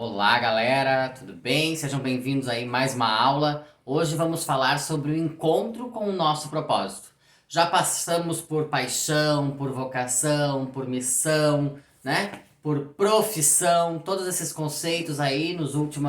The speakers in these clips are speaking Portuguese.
Olá, galera, tudo bem? Sejam bem-vindos aí a mais uma aula. Hoje vamos falar sobre o encontro com o nosso propósito. Já passamos por paixão, por vocação, por missão, né? Por profissão, todos esses conceitos aí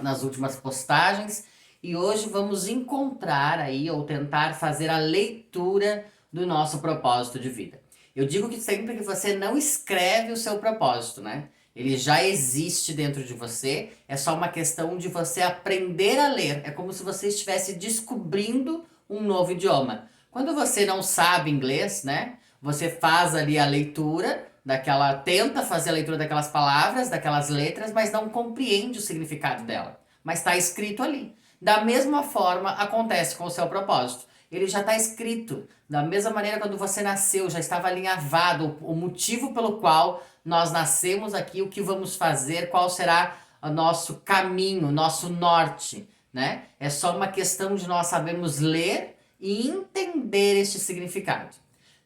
nas últimas postagens. E hoje vamos encontrar aí ou tentar fazer a leitura do nosso propósito de vida. Eu digo que sempre que você não escreve o seu propósito, né? Ele já existe dentro de você, é só uma questão de você aprender a ler. É como se você estivesse descobrindo um novo idioma. Quando você não sabe inglês, né? Você faz ali a leitura tenta fazer a leitura daquelas palavras, daquelas letras, mas não compreende o significado dela. Mas está escrito ali. Da mesma forma acontece com o seu propósito. Ele já está escrito. Da mesma maneira, quando você nasceu, já estava alinhavado o motivo pelo qual nós nascemos aqui, o que vamos fazer, qual será o nosso caminho, o nosso norte, né? É só uma questão de nós sabermos ler e entender este significado.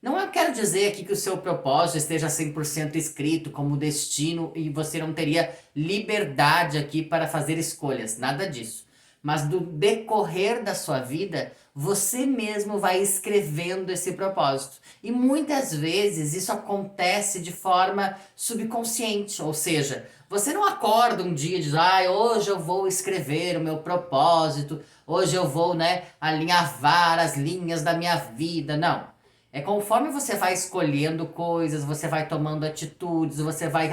Não eu quero dizer aqui que o seu propósito esteja 100% escrito como destino e você não teria liberdade aqui para fazer escolhas, nada disso. Mas do decorrer da sua vida, você mesmo vai escrevendo esse propósito. E muitas vezes isso acontece de forma subconsciente, ou seja, você não acorda um dia e diz, hoje eu vou escrever o meu propósito, hoje eu vou, né, alinhavar as linhas da minha vida. Não. É conforme você vai escolhendo coisas, você vai tomando atitudes, você vai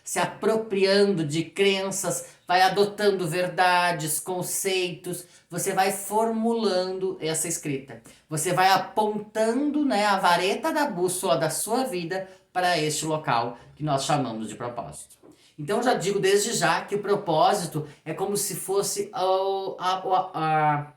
se apropriando de crenças, vai adotando verdades, conceitos, você vai formulando essa escrita. Você vai apontando, né, a vareta da bússola da sua vida para este local que nós chamamos de propósito. Então já digo desde já que o propósito é como se fosse a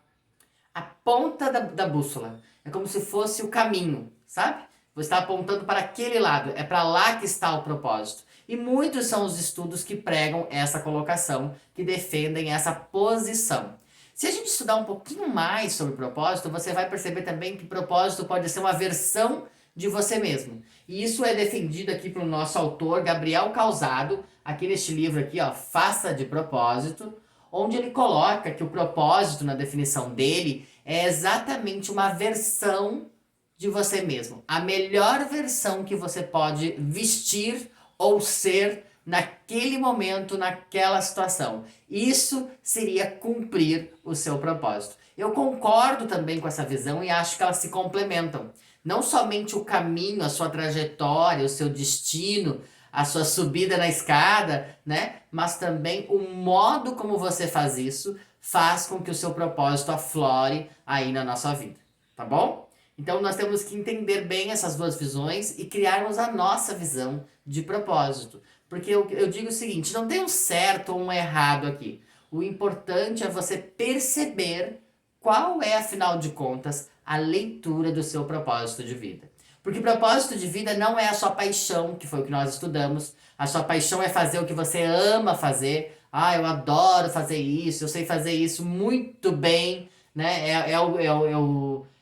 ponta da bússola. É como se fosse o caminho, sabe? Você está apontando para aquele lado, é para lá que está o propósito. E muitos são os estudos que pregam essa colocação, que defendem essa posição. Se a gente estudar um pouquinho mais sobre propósito, você vai perceber também que propósito pode ser uma versão de você mesmo. E isso é defendido aqui pelo nosso autor, Gabriel Causado, aqui neste livro aqui, ó, Faça de Propósito, onde ele coloca que o propósito, na definição dele, é exatamente uma versão de você mesmo. A melhor versão que você pode vestir ou ser naquele momento, naquela situação. Isso seria cumprir o seu propósito. Eu concordo também com essa visão e acho que elas se complementam. Não somente o caminho, a sua trajetória, o seu destino, a sua subida na escada, né? Mas também o modo como você faz isso faz com que o seu propósito aflore aí na nossa vida, tá bom? Então nós temos que entender bem essas duas visões e criarmos a nossa visão de propósito. Porque eu digo o seguinte, não tem um certo ou um errado aqui. O importante é você perceber qual é, afinal de contas, a leitura do seu propósito de vida. Porque propósito de vida não é a sua paixão, que foi o que nós estudamos. A sua paixão é fazer o que você ama fazer. Eu adoro fazer isso, eu sei fazer isso muito bem, né? É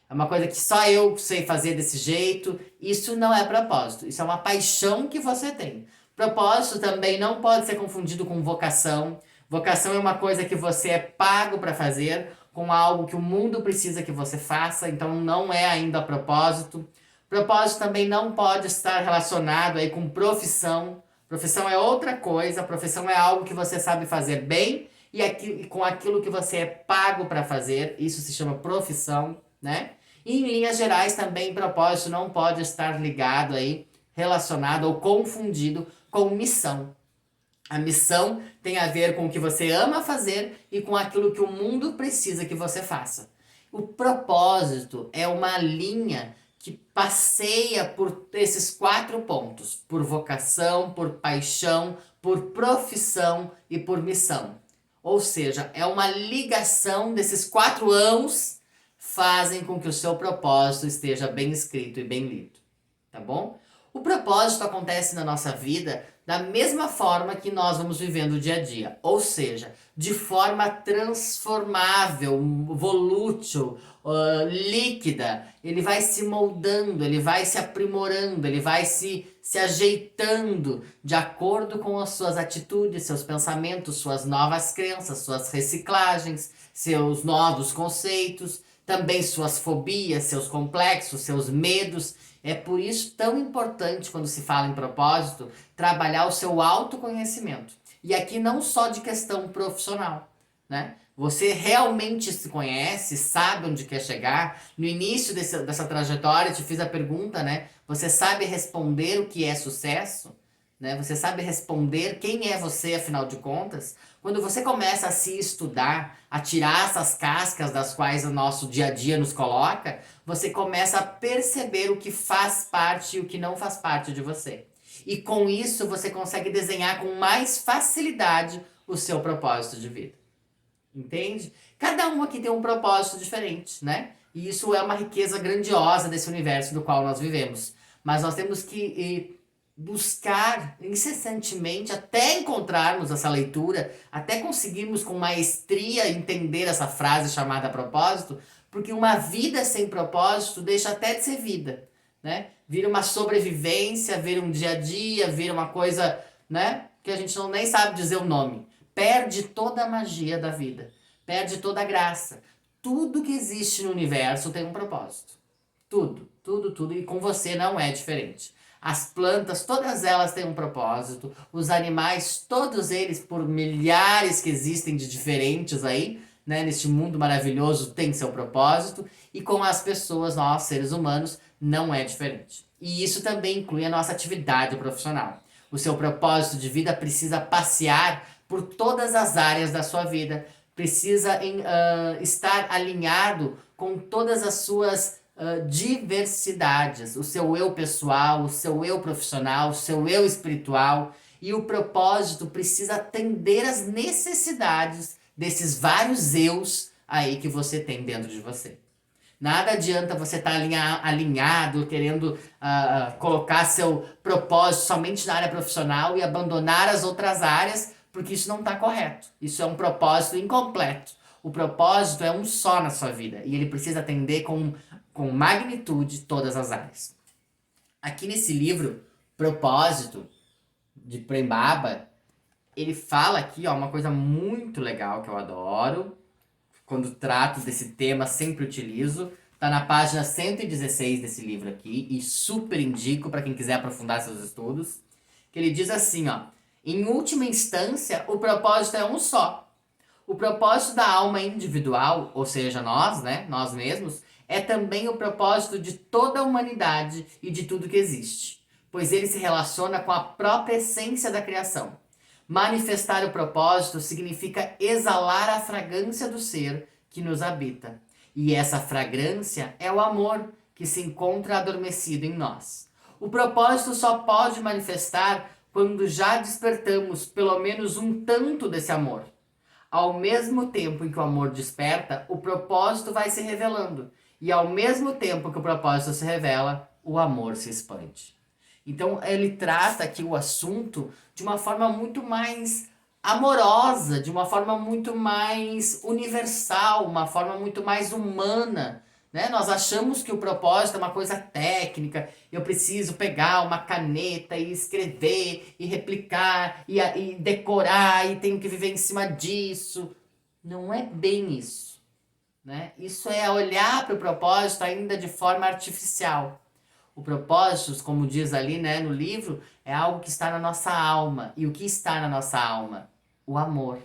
uma coisa que só eu sei fazer desse jeito. Isso não é propósito, isso é uma paixão que você tem. Propósito também não pode ser confundido com vocação. Vocação é uma coisa que você é pago para fazer, com algo que o mundo precisa que você faça, então não é ainda propósito. Propósito também não pode estar relacionado aí com profissão. Profissão é outra coisa, profissão é algo que você sabe fazer bem e com aquilo que você é pago para fazer, isso se chama profissão, né? E em linhas gerais também propósito não pode estar ligado aí, relacionado ou confundido com missão. A missão tem a ver com o que você ama fazer e com aquilo que o mundo precisa que você faça. O propósito é uma linha que passeia por esses 4 pontos: por vocação, por paixão, por profissão e por missão. Ou seja, é uma ligação desses 4 ãos fazem com que o seu propósito esteja bem escrito e bem lido, tá bom? O propósito acontece na nossa vida da mesma forma que nós vamos vivendo o dia a dia, ou seja, de forma transformável, volútil, líquida. Ele vai se moldando, ele vai se aprimorando, ele vai se se ajeitando de acordo com as suas atitudes, seus pensamentos, suas novas crenças, suas reciclagens, seus novos conceitos, também suas fobias, seus complexos, seus medos. É por isso tão importante, quando se fala em propósito, trabalhar o seu autoconhecimento. E aqui não só de questão profissional, né? Você realmente se conhece, sabe onde quer chegar. No início dessa trajetória, eu te fiz a pergunta, né? Você sabe responder o que é sucesso? Né? Você sabe responder quem é você, afinal de contas? Quando você começa a se estudar, a tirar essas cascas das quais o nosso dia a dia nos coloca, você começa a perceber o que faz parte e o que não faz parte de você. E com isso você consegue desenhar com mais facilidade o seu propósito de vida. Entende? Cada um aqui tem um propósito diferente, né? E isso é uma riqueza grandiosa desse universo do qual nós vivemos. Mas nós temos que buscar incessantemente até encontrarmos essa leitura, até conseguirmos com maestria entender essa frase chamada propósito, porque uma vida sem propósito deixa até de ser vida, né? Vira uma sobrevivência, vira um dia a dia, vira uma coisa, né? Que a gente não nem sabe dizer o nome. Perde toda a magia da vida, perde toda a graça. Tudo que existe no universo tem um propósito. Tudo, tudo, tudo. E com você não é diferente. As plantas, todas elas têm um propósito. Os animais, todos eles, por milhares que existem de diferentes aí, né, neste mundo maravilhoso, tem seu propósito. E com as pessoas, nós, seres humanos, não é diferente. E isso também inclui a nossa atividade profissional. O seu propósito de vida precisa passear por todas as áreas da sua vida, precisa estar alinhado com todas as suas diversidades, o seu eu pessoal, o seu eu profissional, o seu eu espiritual, e o propósito precisa atender às necessidades desses vários eus aí que você tem dentro de você. Nada adianta você estar alinhado, querendo colocar seu propósito somente na área profissional e abandonar as outras áreas, porque isso não está correto. Isso é um propósito incompleto. O propósito é um só na sua vida e ele precisa atender com magnitude todas as áreas. Aqui nesse livro, Propósito, de Prem Baba, ele fala aqui uma coisa muito legal que eu adoro. Quando trato desse tema, sempre utilizo. Tá na página 116 desse livro aqui e super indico para quem quiser aprofundar seus estudos. Que ele diz assim, ó: em última instância, o propósito é um só. O propósito da alma individual, ou seja, nós, né, nós mesmos, é também o propósito de toda a humanidade e de tudo que existe, pois ele se relaciona com a própria essência da criação. Manifestar o propósito significa exalar a fragrância do ser que nos habita. E essa fragrância é o amor que se encontra adormecido em nós. O propósito só pode manifestar quando já despertamos pelo menos um tanto desse amor. Ao mesmo tempo em que o amor desperta, o propósito vai se revelando. E ao mesmo tempo que o propósito se revela, o amor se expande. Então ele trata aqui o assunto de uma forma muito mais amorosa, de uma forma muito mais universal, uma forma muito mais humana. Né? Nós achamos que o propósito é uma coisa técnica, eu preciso pegar uma caneta e escrever, e replicar, e decorar, e tenho que viver em cima disso. Não é bem isso. Né? Isso é olhar para o propósito ainda de forma artificial. O propósito, como diz ali, né, no livro, é algo que está na nossa alma. E o que está na nossa alma? O amor.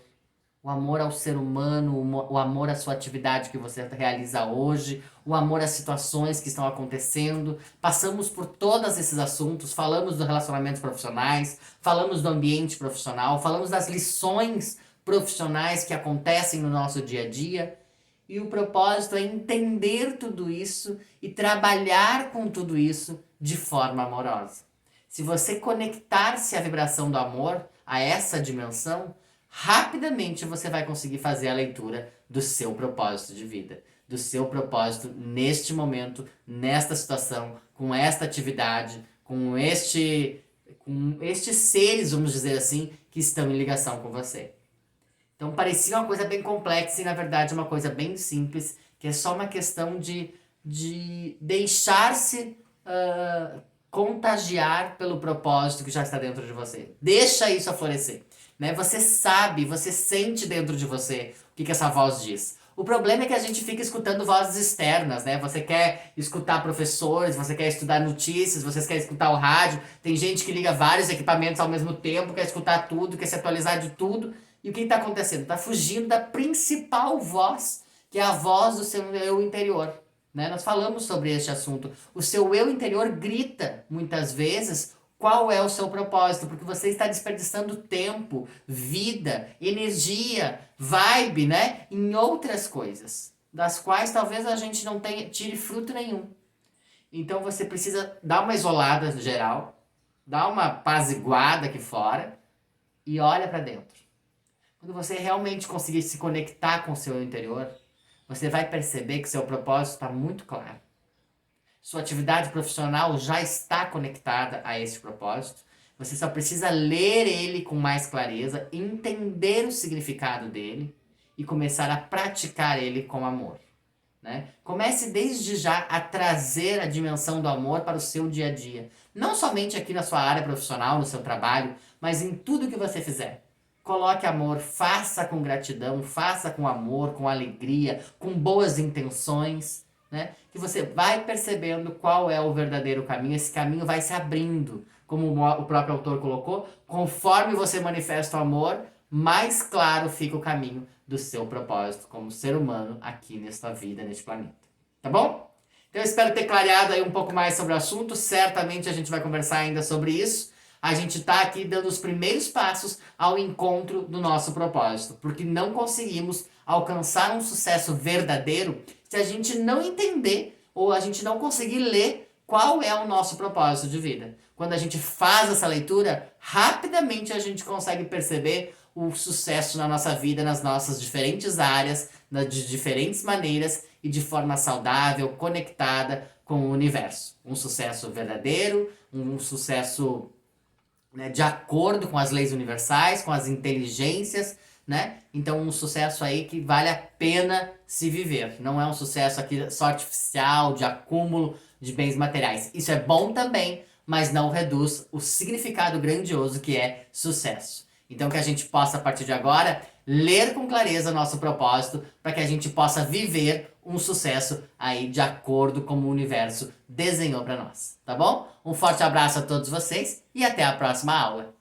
O amor ao ser humano, o amor à sua atividade que você realiza hoje, o amor às situações que estão acontecendo. Passamos por todos esses assuntos, falamos dos relacionamentos profissionais, falamos do ambiente profissional, falamos das lições profissionais que acontecem no nosso dia a dia. E o propósito é entender tudo isso e trabalhar com tudo isso de forma amorosa. Se você conectar-se à vibração do amor, a essa dimensão, rapidamente você vai conseguir fazer a leitura do seu propósito de vida, do seu propósito neste momento, nesta situação, com esta atividade, com estes seres, vamos dizer assim, que estão em ligação com você. Então parecia uma coisa bem complexa e na verdade é uma coisa bem simples, que é só uma questão de deixar-se contagiar pelo propósito que já está dentro de você. Deixa isso florescer, né? Você sabe, você sente dentro de você o que essa voz diz. O problema é que a gente fica escutando vozes externas, né? Você quer escutar professores, você quer estudar notícias, você quer escutar o rádio. Tem gente que liga vários equipamentos ao mesmo tempo, quer escutar tudo, quer se atualizar de tudo. E o que está acontecendo? Está fugindo da principal voz, que é a voz do seu eu interior. Né? Nós falamos sobre este assunto. O seu eu interior grita, muitas vezes, qual é o seu propósito, porque você está desperdiçando tempo, vida, energia, vibe, né, em outras coisas, das quais talvez a gente não tenha, tire fruto nenhum. Então você precisa dar uma isolada geral, dar uma apaziguada aqui fora e olha para dentro. Quando você realmente conseguir se conectar com o seu interior, você vai perceber que seu propósito está muito claro. Sua atividade profissional já está conectada a esse propósito. Você só precisa ler ele com mais clareza, entender o significado dele e começar a praticar ele com amor. Né? Comece desde já a trazer a dimensão do amor para o seu dia a dia. Não somente aqui na sua área profissional, no seu trabalho, mas em tudo que você fizer. Coloque amor, faça com gratidão, faça com amor, com alegria, com boas intenções, né? Que você vai percebendo qual é o verdadeiro caminho, esse caminho vai se abrindo, como o próprio autor colocou, conforme você manifesta o amor, mais claro fica o caminho do seu propósito como ser humano aqui nesta vida, neste planeta. Tá bom? Então eu espero ter clareado aí um pouco mais sobre o assunto, certamente a gente vai conversar ainda sobre isso. A gente está aqui dando os primeiros passos ao encontro do nosso propósito, porque não conseguimos alcançar um sucesso verdadeiro se a gente não entender ou a gente não conseguir ler qual é o nosso propósito de vida. Quando a gente faz essa leitura, rapidamente a gente consegue perceber o sucesso na nossa vida, nas nossas diferentes áreas, de diferentes maneiras e de forma saudável, conectada com o universo. Um sucesso verdadeiro, um sucesso, né, de acordo com as leis universais, com as inteligências, né? Então um sucesso aí que vale a pena se viver. Não é um sucesso aqui só artificial, de acúmulo de bens materiais. Isso é bom também, mas não reduz o significado grandioso que é sucesso. Então que a gente possa, a partir de agora, ler com clareza nosso propósito para que a gente possa viver um sucesso aí de acordo com o universo desenhou para nós, tá bom? Um forte abraço a todos vocês e até a próxima aula.